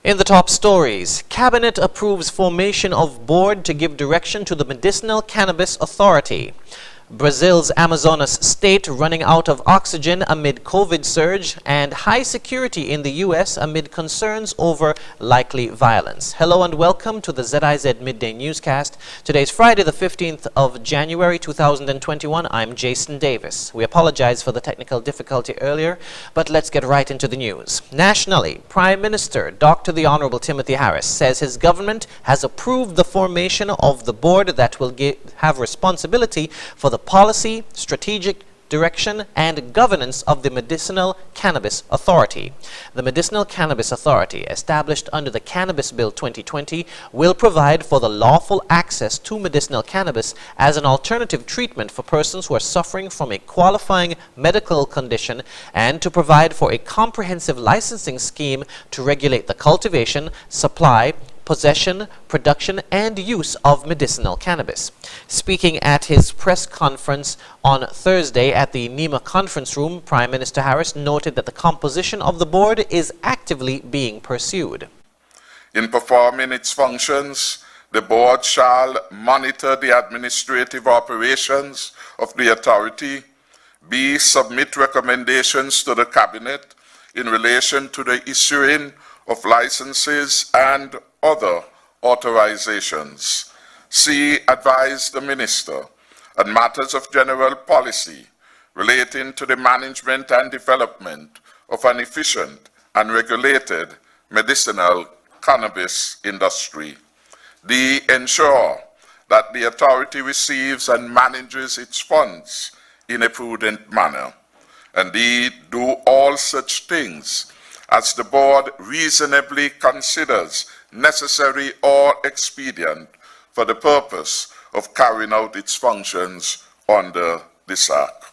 In the top stories, Cabinet approves formation of board to give direction to the Medicinal Cannabis Authority. Brazil's Amazonas state running out of oxygen amid COVID surge, and high security in the U.S. amid concerns over likely violence. Hello and welcome to the ZIZ Midday Newscast. Today's Friday, the 15th of January 2021. I'm Jason Davis. We apologize for the technical difficulty earlier, but let's get right into the news. Nationally, Prime Minister Dr. the Honorable Timothy Harris says his government has approved the formation of the board that will have responsibility for the policy, strategic direction, and governance of the Medicinal Cannabis Authority. The Medicinal Cannabis Authority, established under the Cannabis Bill 2020, will provide for the lawful access to medicinal cannabis as an alternative treatment for persons who are suffering from a qualifying medical condition, and to provide for a comprehensive licensing scheme to regulate the cultivation, supply, possession, production, and use of medicinal cannabis. Speaking at his press conference on Thursday at the NEMA conference room, Prime Minister Harris noted that the composition of the board is actively being pursued. In performing its functions, the board shall monitor the administrative operations of the authority, B. Submit recommendations to the Cabinet in relation to the issuing of licenses and other authorizations. C. Advise the Minister on matters of general policy relating to the management and development of an efficient and regulated medicinal cannabis industry. D. Ensure that the authority receives and manages its funds in a prudent manner. And D. Do all such things as the board reasonably considers necessary or expedient for the purpose of carrying out its functions under this Act.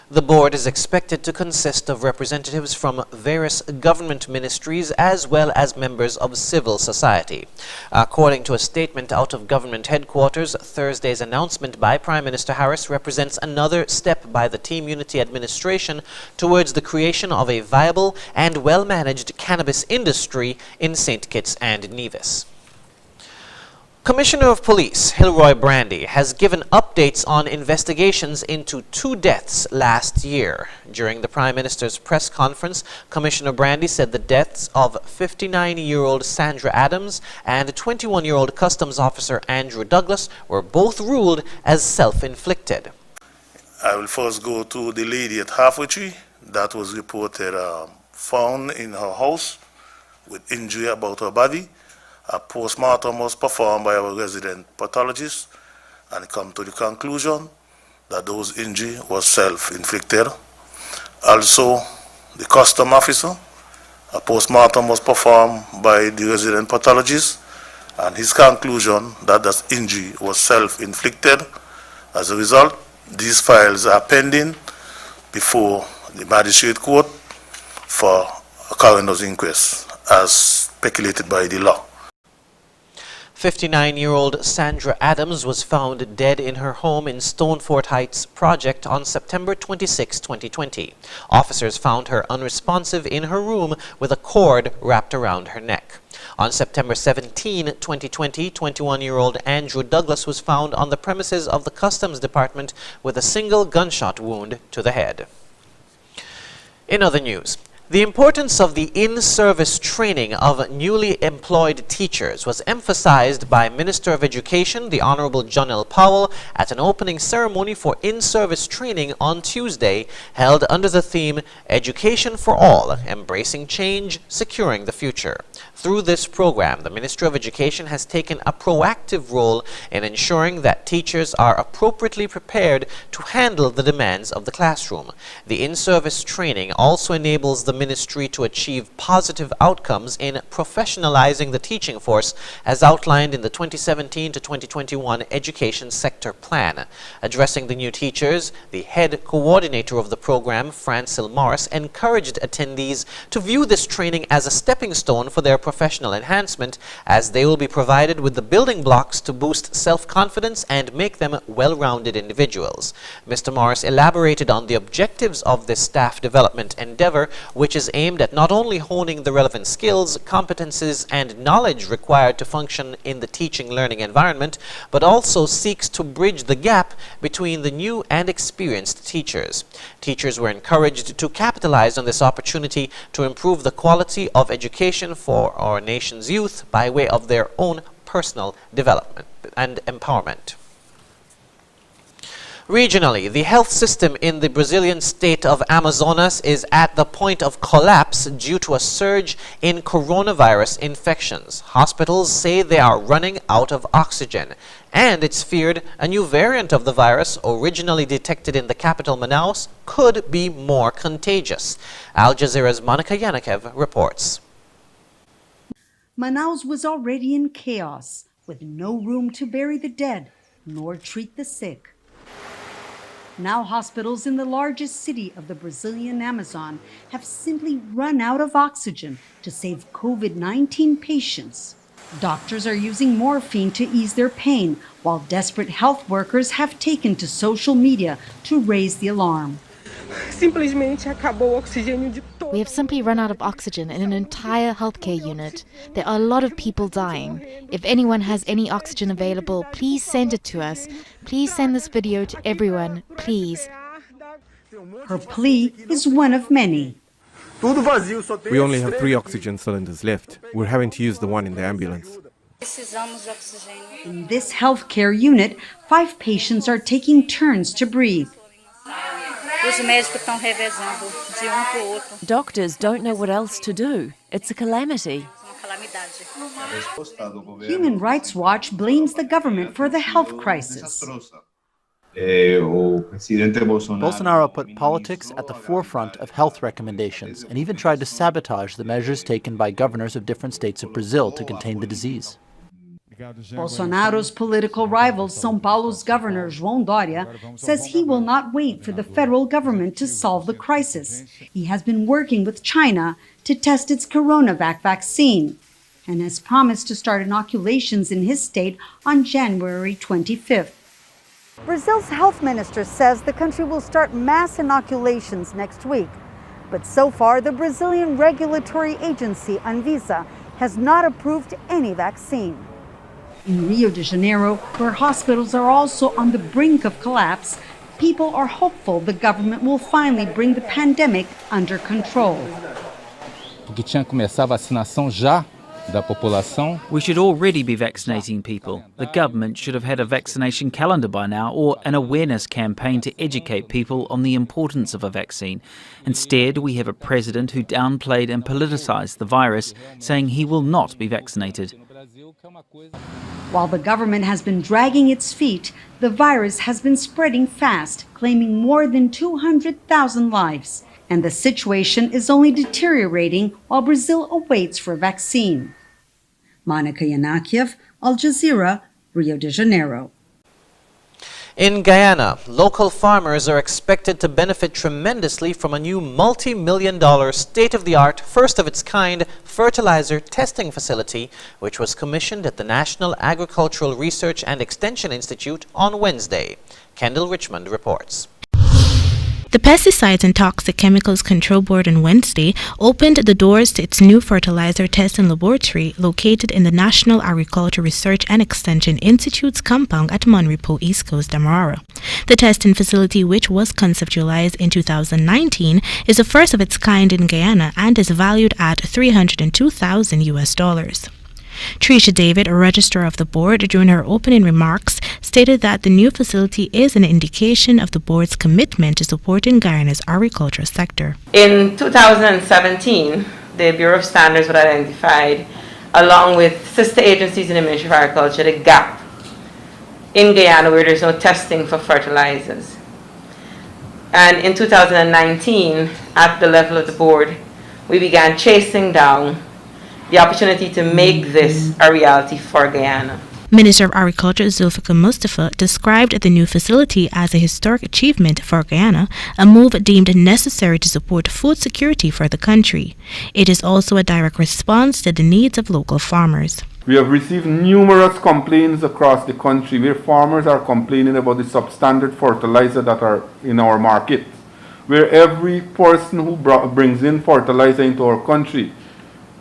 The board is expected to consist of representatives from various government ministries as well as members of civil society. According to a statement out of government headquarters, Thursday's announcement by Prime Minister Harris represents another step by the Team Unity administration towards the creation of a viable and well-managed cannabis industry in St. Kitts and Nevis. Commissioner of Police Hilroy Brandy has given updates on investigations into 2 deaths last year. During the Prime Minister's press conference, Commissioner Brandy said the deaths of 59-year-old Sandra Adams and 21-year-old Customs Officer Andrew Douglas were both ruled as self-inflicted. I will first go to the lady at Halfway Tree that was reported found in her house with injury about her body. A postmortem was performed by our resident pathologist and come to the conclusion that those injury was self-inflicted. Also, the custom officer, a postmortem was performed by the resident pathologist and his conclusion that that injury was self-inflicted. As a result, these files are pending before the magistrate court for a coroner's inquest as speculated by the law. 59-year-old Sandra Adams was found dead in her home in Stonefort Heights project on September 26, 2020. Officers found her unresponsive in her room with a cord wrapped around her neck. On September 17, 2020, 21-year-old Andrew Douglas was found on the premises of the Customs Department with a single gunshot wound to the head. In other news, the importance of the in-service training of newly employed teachers was emphasized by Minister of Education, the Honorable John L. Powell, at an opening ceremony for in-service training on Tuesday, held under the theme, Education for All, Embracing Change, Securing the Future. Through this program, the Ministry of Education has taken a proactive role in ensuring that teachers are appropriately prepared to handle the demands of the classroom. The in-service training also enables the ministry to achieve positive outcomes in professionalizing the teaching force as outlined in the 2017 to 2021 Education Sector Plan. Addressing the new teachers, the head coordinator of the program, Francil Morris, encouraged attendees to view this training as a stepping stone for their professional enhancement, as they will be provided with the building blocks to boost self-confidence and make them well-rounded individuals. Mr. Morris elaborated on the objectives of this staff development endeavor, which which is aimed at not only honing the relevant skills, competences, and knowledge required to function in the teaching-learning environment, but also seeks to bridge the gap between the new and experienced teachers. Teachers were encouraged to capitalize on this opportunity to improve the quality of education for our nation's youth by way of their own personal development and empowerment. Regionally, the health system in the Brazilian state of Amazonas is at the point of collapse due to a surge in coronavirus infections. Hospitals say they are running out of oxygen, and it's feared a new variant of the virus, originally detected in the capital Manaus, could be more contagious. Al Jazeera's Monica Yanikev reports. Manaus was already in chaos, with no room to bury the dead nor treat the sick. Now hospitals in the largest city of the Brazilian Amazon have simply run out of oxygen to save COVID-19 patients. Doctors are using morphine to ease their pain, while desperate health workers have taken to social media to raise the alarm. We have simply run out of oxygen in an entire healthcare unit. There are a lot of people dying. If anyone has any oxygen available, please send it to us. Please send this video to everyone, please. Her plea is one of many. We only have 3 oxygen cylinders left. We're having to use the one in the ambulance. In this healthcare unit, 5 patients are taking turns to breathe. Doctors don't know what else to do. It's a calamity. Human Rights Watch blames the government for the health crisis. Bolsonaro put politics at the forefront of health recommendations and even tried to sabotage the measures taken by governors of different states of Brazil to contain the disease. Bolsonaro's political rival, São Paulo's governor João Dória, says he will not wait for the federal government to solve the crisis. He has been working with China to test its CoronaVac vaccine and has promised to start inoculations in his state on January 25th. Brazil's health minister says the country will start mass inoculations next week. But so far, the Brazilian regulatory agency, Anvisa, has not approved any vaccine. In Rio de Janeiro, where hospitals are also on the brink of collapse, people are hopeful the government will finally bring the pandemic under control. We should already be vaccinating people. The government should have had a vaccination calendar by now, or an awareness campaign to educate people on the importance of a vaccine. Instead, we have a president who downplayed and politicized the virus, saying he will not be vaccinated. While the government has been dragging its feet, the virus has been spreading fast, claiming more than 200,000 lives. And the situation is only deteriorating while Brazil awaits for a vaccine. Monica Yanikev, Al Jazeera, Rio de Janeiro. In Guyana, local farmers are expected to benefit tremendously from a new multi-million-dollar state-of-the-art, first-of-its-kind fertilizer testing facility, which was commissioned at the National Agricultural Research and Extension Institute on Wednesday. Kendall Richmond reports. The Pesticides and Toxic Chemicals Control Board on Wednesday opened the doors to its new fertilizer testing laboratory located in the National Agriculture Research and Extension Institute's compound at Monrepo, East Coast, Demerara. The testing facility, which was conceptualized in 2019, is the first of its kind in Guyana and is valued at $302,000. Tricia David, a registrar of the board, during her opening remarks, stated that the new facility is an indication of the board's commitment to supporting Guyana's agricultural sector. In 2017, the Bureau of Standards would identified, along with sister agencies in the Ministry of Agriculture, the gap in Guyana where there's no testing for fertilizers. And in 2019, at the level of the board, we began chasing down the opportunity to make this a reality for Guyana. Minister of Agriculture Zulfikar Mustafa described the new facility as a historic achievement for Guyana, a move deemed necessary to support food security for the country. It is also a direct response to the needs of local farmers. We have received numerous complaints across the country where farmers are complaining about the substandard fertilizer that are in our market. where every person who brings in fertilizer into our country,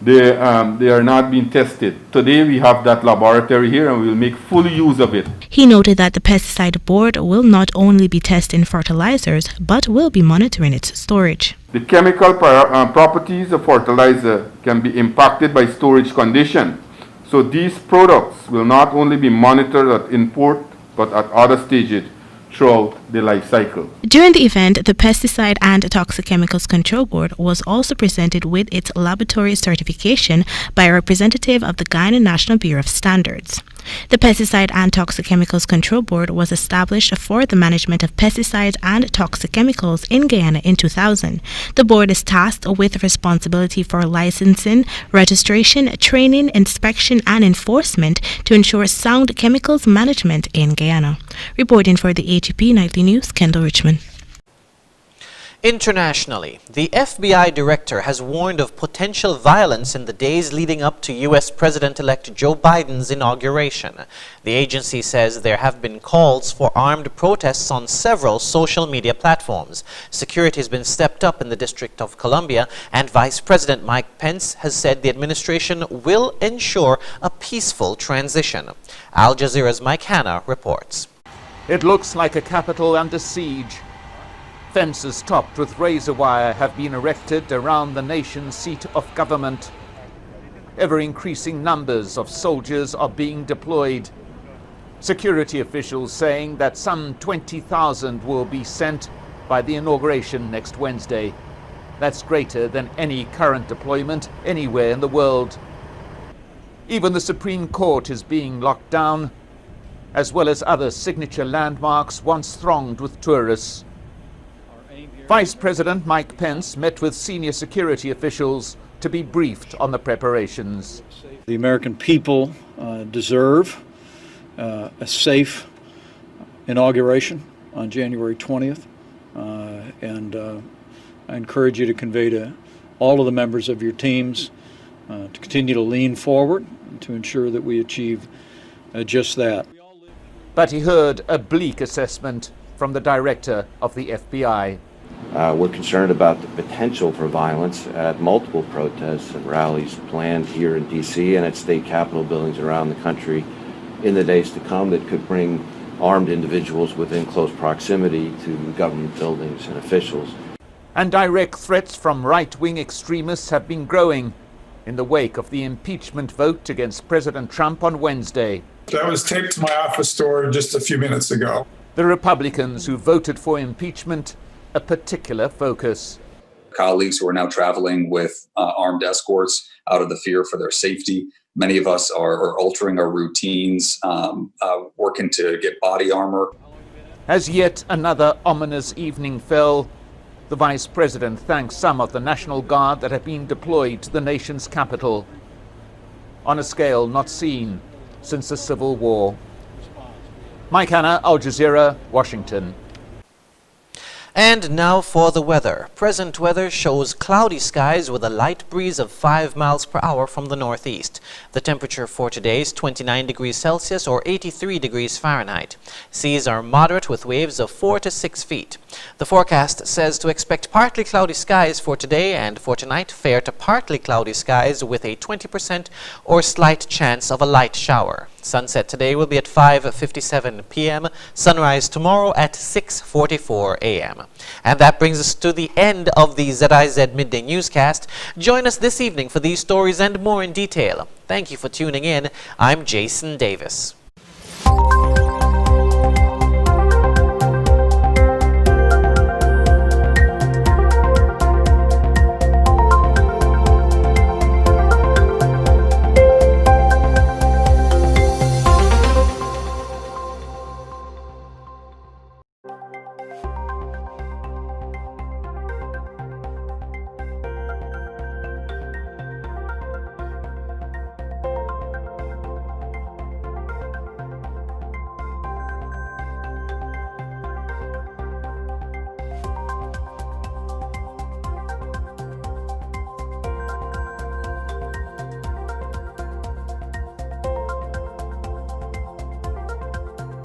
they are not being tested. Today we have that laboratory here and we will make full use of it. He noted that the pesticide board will not only be testing fertilizers, but will be monitoring its storage. The chemical properties of fertilizer can be impacted by storage condition. So these products will not only be monitored at import, but at other stages throughout the life cycle. During the event, the Pesticide and Toxic Chemicals Control Board was also presented with its laboratory certification by a representative of the Guyana National Bureau of Standards. The Pesticide and Toxic Chemicals Control Board was established for the management of pesticides and toxic chemicals in Guyana in 2000. The board is tasked with responsibility for licensing, registration, training, inspection, and enforcement to ensure sound chemicals management in Guyana. Reporting for the AGP Nightly News, Kendall Richmond. Internationally, the FBI director has warned of potential violence in the days leading up to U.S. President-elect Joe Biden's inauguration. The agency says there have been calls for armed protests on several social media platforms. Security has been stepped up in the District of Columbia, and Vice President Mike Pence has said the administration will ensure a peaceful transition. Al Jazeera's Mike Hanna reports. It looks like a capital under siege. Fences topped with razor wire have been erected around the nation's seat of government. Ever-increasing numbers of soldiers are being deployed. Security officials saying that some 20,000 will be sent by the inauguration next Wednesday. That's greater than any current deployment anywhere in the world. Even the Supreme Court is being locked down, as well as other signature landmarks once thronged with tourists. Vice President Mike Pence met with senior security officials to be briefed on the preparations. The American people deserve a safe inauguration on January 20th, and I encourage you to convey to all of the members of your teams to continue to lean forward to ensure that we achieve just that. But he heard a bleak assessment from the director of the FBI. We're concerned about the potential for violence at multiple protests and rallies planned here in D.C. and at state capitol buildings around the country in the days to come that could bring armed individuals within close proximity to government buildings and officials. And direct threats from right-wing extremists have been growing in the wake of the impeachment vote against President Trump on Wednesday. That was taped to my office door just a few minutes ago. The Republicans who voted for impeachment a particular focus. Colleagues who are now traveling with armed escorts out of the fear for their safety. Many of us are altering our routines, working to get body armor. As yet another ominous evening fell, the Vice President thanked some of the National Guard that have been deployed to the nation's capital on a scale not seen since the Civil War. Mike Hanna, Al Jazeera, Washington. And now for the weather. Present weather shows cloudy skies with a light breeze of 5 miles per hour from the northeast. The temperature for today is 29 degrees Celsius or 83 degrees Fahrenheit. Seas are moderate with waves of 4 to 6 feet. The forecast says to expect partly cloudy skies for today, and for tonight fair to partly cloudy skies with a 20% or slight chance of a light shower. Sunset today will be at 5:57 p.m., sunrise tomorrow at 6:44 a.m. And that brings us to the end of the ZIZ Midday Newscast. Join us this evening for these stories and more in detail. Thank you for tuning in. I'm Jason Davis.